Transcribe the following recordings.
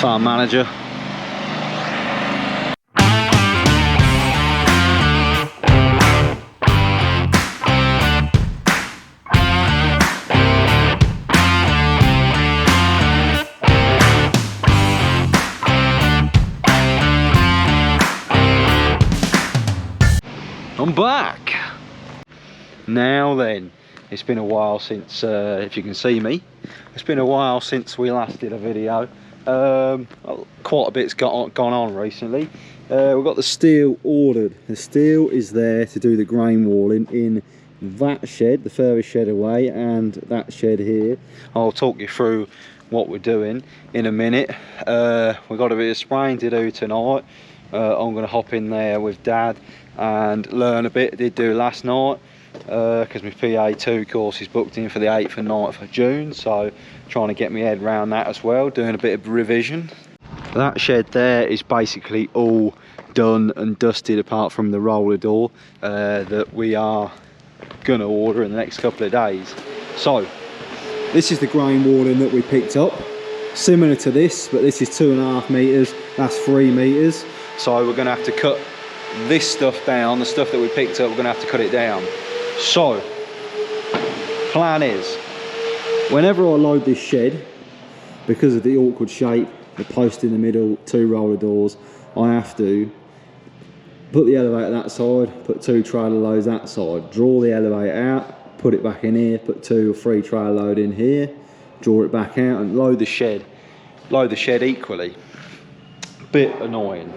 farm manager. I'm back. Now then, it's been a while since, if you can see me, it's been a while since we last did a video. Quite a bit's gone on recently. We've got the steel ordered. The steel is there to do the grain walling in that shed, the furthest shed away, and that shed here. I'll talk you through what we're doing in a minute. We've got a bit of spraying to do tonight. I'm going to hop in there with Dad and learn a bit. I did do last night because my PA2 course is booked in for the 8th and 9th of June, so trying to get my head around that as well, doing a bit of revision. That shed there is basically all done and dusted apart from the roller door that we are going to order in the next couple of days. So this is the grain walling that we picked up, similar to this, but this is 2.5 meters, that's 3 meters. So we're going to have to cut this stuff down, the stuff that we picked up, we're going to have to cut it down. So, plan is, whenever I load this shed, because of the awkward shape, the post in the middle, 2 roller doors, I have to put the elevator that side, put 2 trailer loads that side, draw the elevator out, put it back in here, put 2 or 3 trailer load in here, draw it back out and load the shed equally. Bit annoying.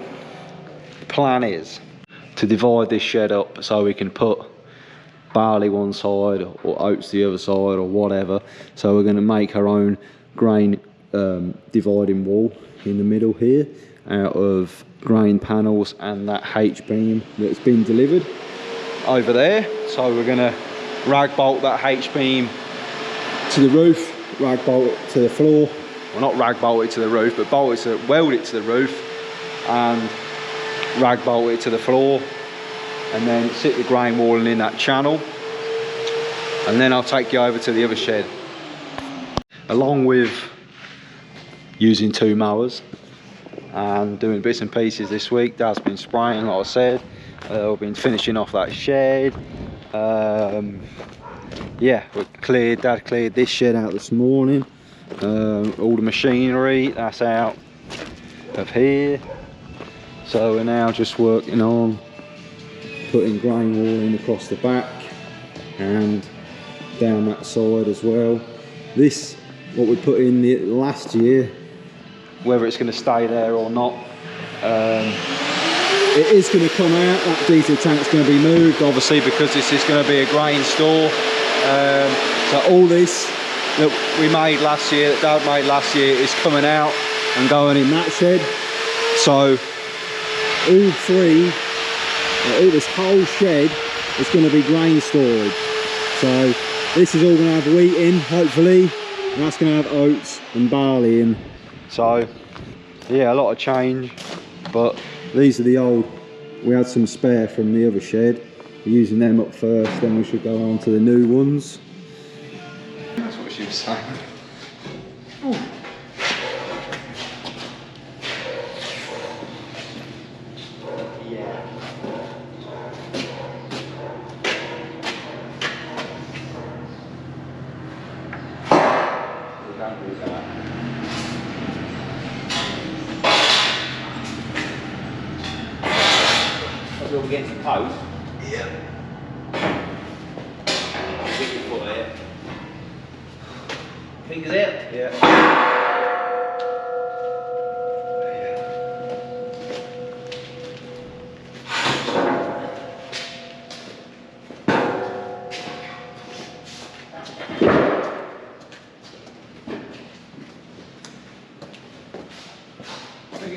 Plan is to divide this shed up so we can put barley one side or oats the other side or whatever. So we're going to make our own grain dividing wall in the middle here out of grain panels and that H-beam that's been delivered over there. So we're going to rag bolt that H-beam to the roof, rag bolt it to the floor. Well, not rag bolt it to the roof, but weld it to the roof and rag bolt it to the floor, and then sit the grain walling in that channel, and then I'll take you over to the other shed. Along with using 2 mowers and doing bits and pieces this week, Dad's been spraying, like I said. We've been finishing off that shed. Yeah, Dad cleared this shed out this morning. All the machinery that's out of here. So we're now just working on putting grain walling across the back and down that side as well. This, what we put in the last year, whether it's going to stay there or not, it is going to come out. That diesel tank's going to be moved, obviously, because this is going to be a grain store. So all this that we made last year, that Dad made last year, is coming out and going in that shed. So this whole shed is going to be grain storage. So this is all going to have wheat in, hopefully, and that's going to have oats and barley in. So yeah, a lot of change, but these are the old, we had some spare from the other shed. We're using them up first, then we should go on to the new ones. That's what she was saying. Ooh. Against the post. Yeah. Get your foot there. Fingers out. Yeah.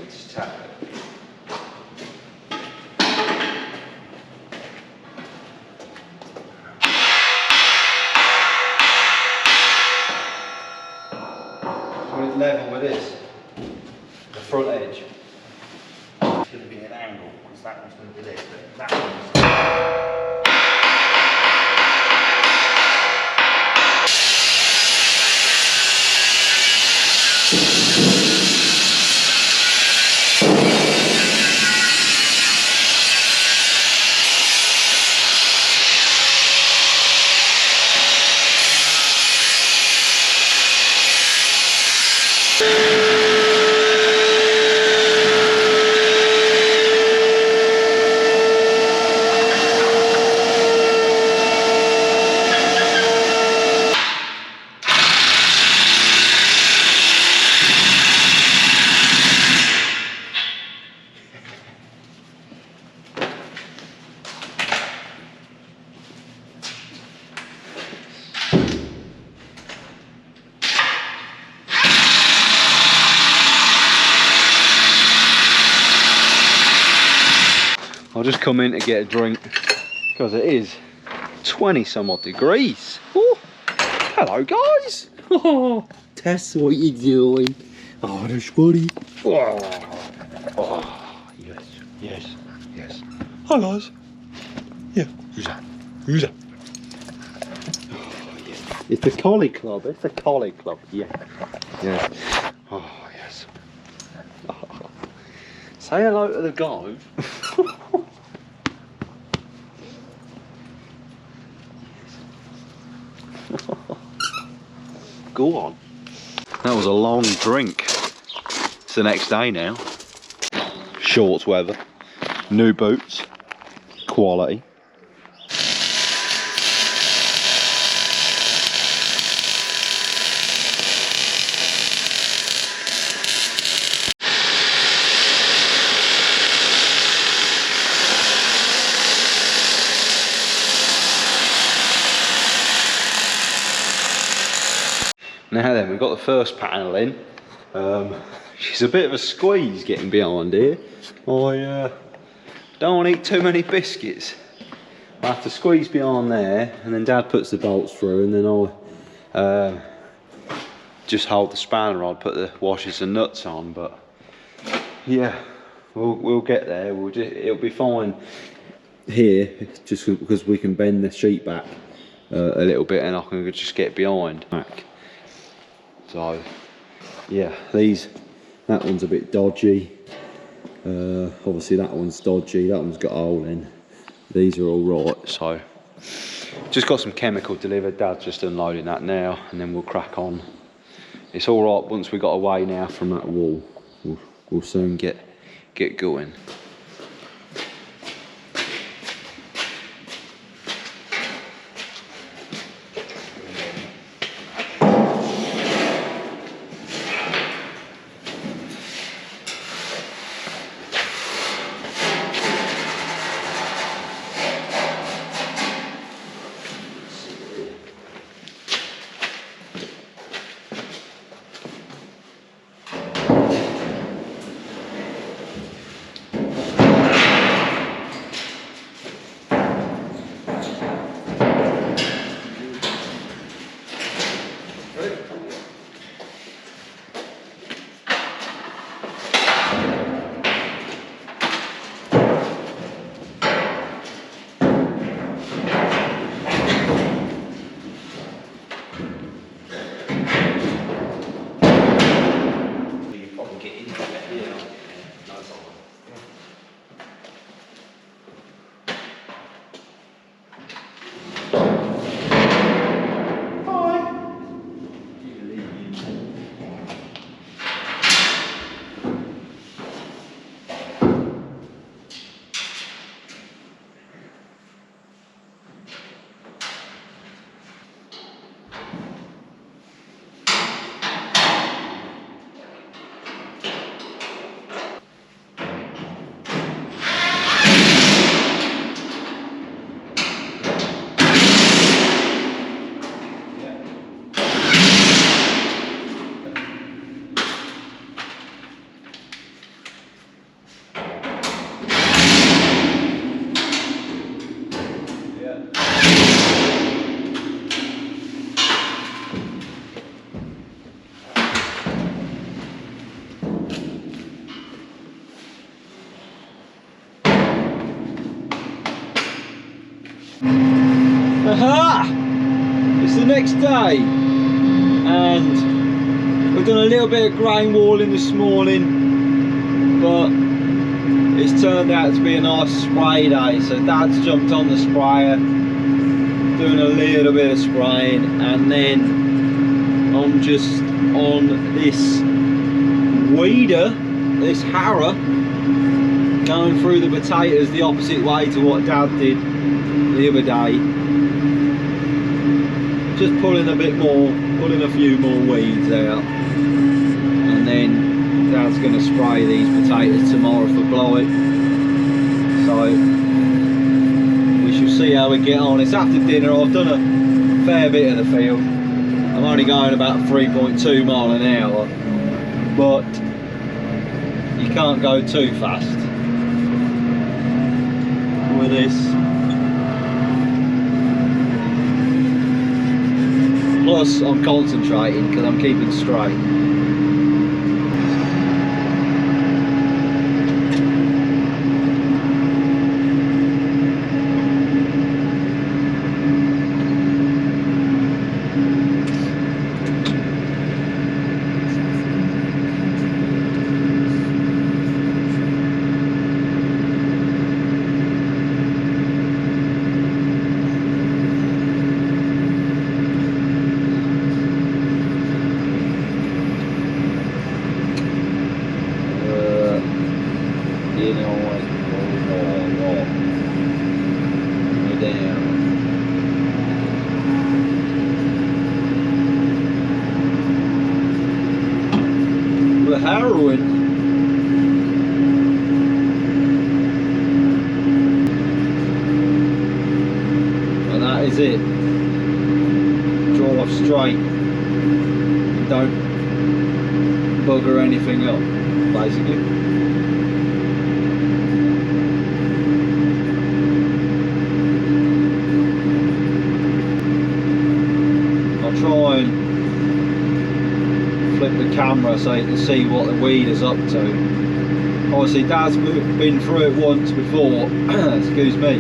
Just tap it. Level with this, the front edge. It's going to be an angle, because that one's going to be this, but that one's... I'll just come in to get a drink because it is 20 some odd degrees. Ooh. Hello guys. Oh, Tess, what you doing? Oh, the spuddy. Oh, yes, yes, yes. Hi guys. Yeah, who's that? Who's that? Oh, yeah. It's the collie club. It's the collie club. Yeah. Yes. Oh yes. Oh. Say hello to the guy. Go on. That was a long drink. It's the next day now. Shorts weather. New boots. Quality. Now then, we've got the first panel in. She's a bit of a squeeze getting behind here. I don't want to eat too many biscuits. I have to squeeze behind there, and then Dad puts the bolts through, and then I'll just hold the spanner rod, put the washers and nuts on. But yeah, we'll get there. It'll be fine here, just because we can bend the sheet back a little bit, and I can just get behind back. So yeah, that one's a bit dodgy. Obviously that one's dodgy, that one's got a hole in. These are all right, so just got some chemical delivered. Dad's just unloading that now, and then we'll crack on. It's all right once we got away now from that wall. We'll soon get going. Aha! It's the next day, and we've done a little bit of grain walling this morning, but it's turned out to be a nice spray day. So Dad's jumped on the sprayer, doing a little bit of spraying, and then I'm just on this weeder, this harrow, going through the potatoes the opposite way to what Dad did the other day. Just pulling a bit more, pulling a few more weeds out, and then Dad's going to spray these potatoes tomorrow for blight. So we shall see how we get on. It's after dinner. I've done a fair bit of the field. I'm only going about 3.2 mile an hour, but you can't go too fast. with this. Plus, I'm concentrating because I'm keeping straight. You know what? Down. We're harrowing. And that is it. Drive straight. Don't bugger anything up, basically. Try and flip the camera so you can see what the weed is up to. Obviously Dad's been through it once before, excuse me.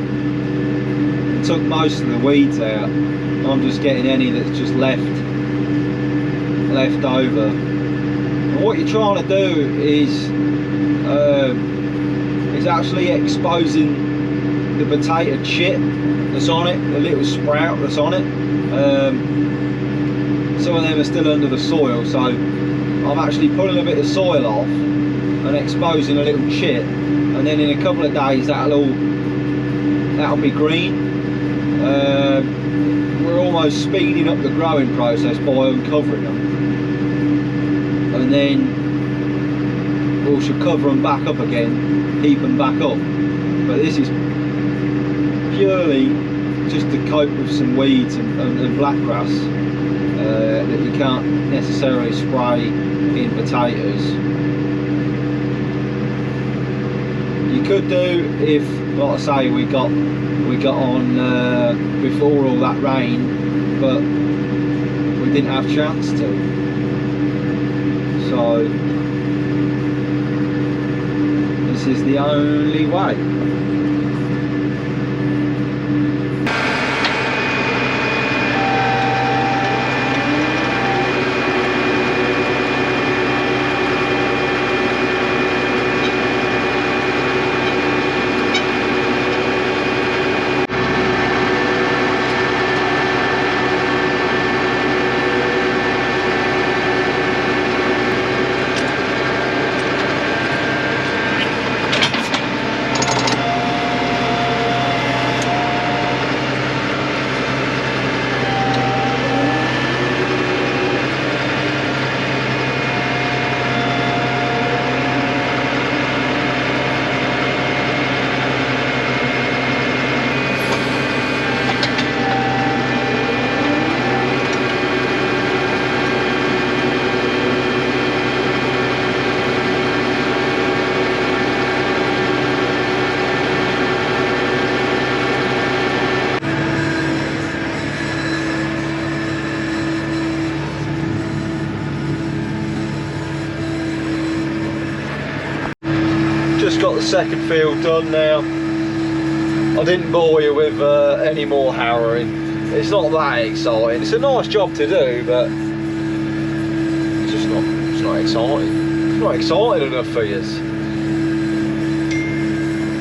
It took most of the weeds out. I'm just getting any that's just left over. And what you're trying to do is actually exposing the potato chip that's on it, the little sprout that's on it. Some of them are still under the soil, so I'm actually pulling a bit of soil off and exposing a little chip, and then in a couple of days that'll be green. We're almost speeding up the growing process by uncovering them, and then we should cover them back up again, heap them back up. But this is purely just to cope with some weeds and blackgrass that you can't necessarily spray in potatoes. You could do if, like I say, we got on before all that rain, but we didn't have a chance to. So this is the only way. Just got the second field done now. I didn't bore you with any more harrowing. It's not that exciting. It's a nice job to do, but it's not exciting. It's not exciting enough for you.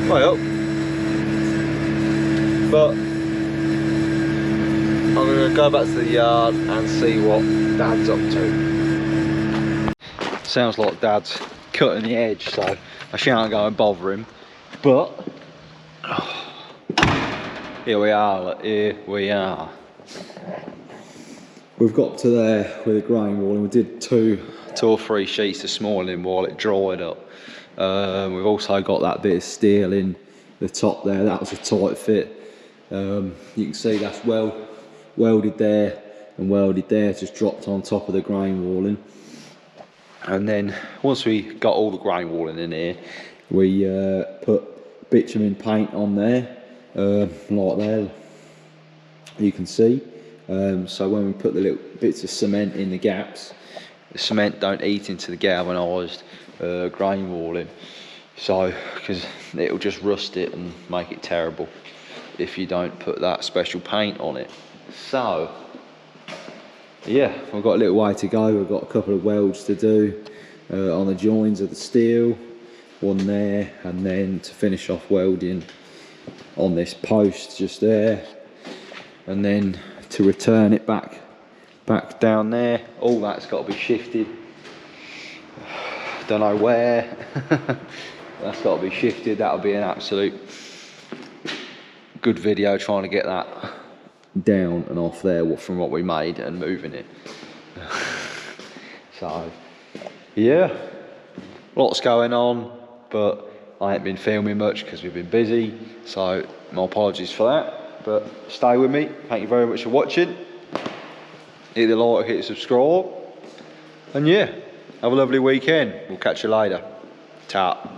Well, but I'm going to go back to the yard and see what Dad's up to. Sounds like Dad's cutting the edge, so I shan't go and bother him. But here we are. We've got to there with the grain wall, and we did two or three sheets this morning while it dried up. We've also got that bit of steel in the top there. That was a tight fit. You can see that's welded there and welded there, just dropped on top of the grain walling. And then once we got all the grain walling in here, we put bitumen paint on there, like there, you can see. So when we put the little bits of cement in the gaps, the cement don't eat into the galvanised grain walling, so because it'll just rust it and make it terrible if you don't put that special paint on it. So yeah, we've got a little way to go. We've got a couple of welds to do on the joins of the steel, one there, and then to finish off welding on this post just there, and then to return it back down there. All that's got to be shifted. Don't know where. That's got to be shifted. That'll be an absolute good video trying to get that down and off there from what we made and moving it. So yeah, lots going on, but I ain't been filming much because we've been busy, so my apologies for that, but stay with me. Thank you very much for watching. Hit the like, hit the subscribe, and yeah, have a lovely weekend. We'll catch you later. Ta.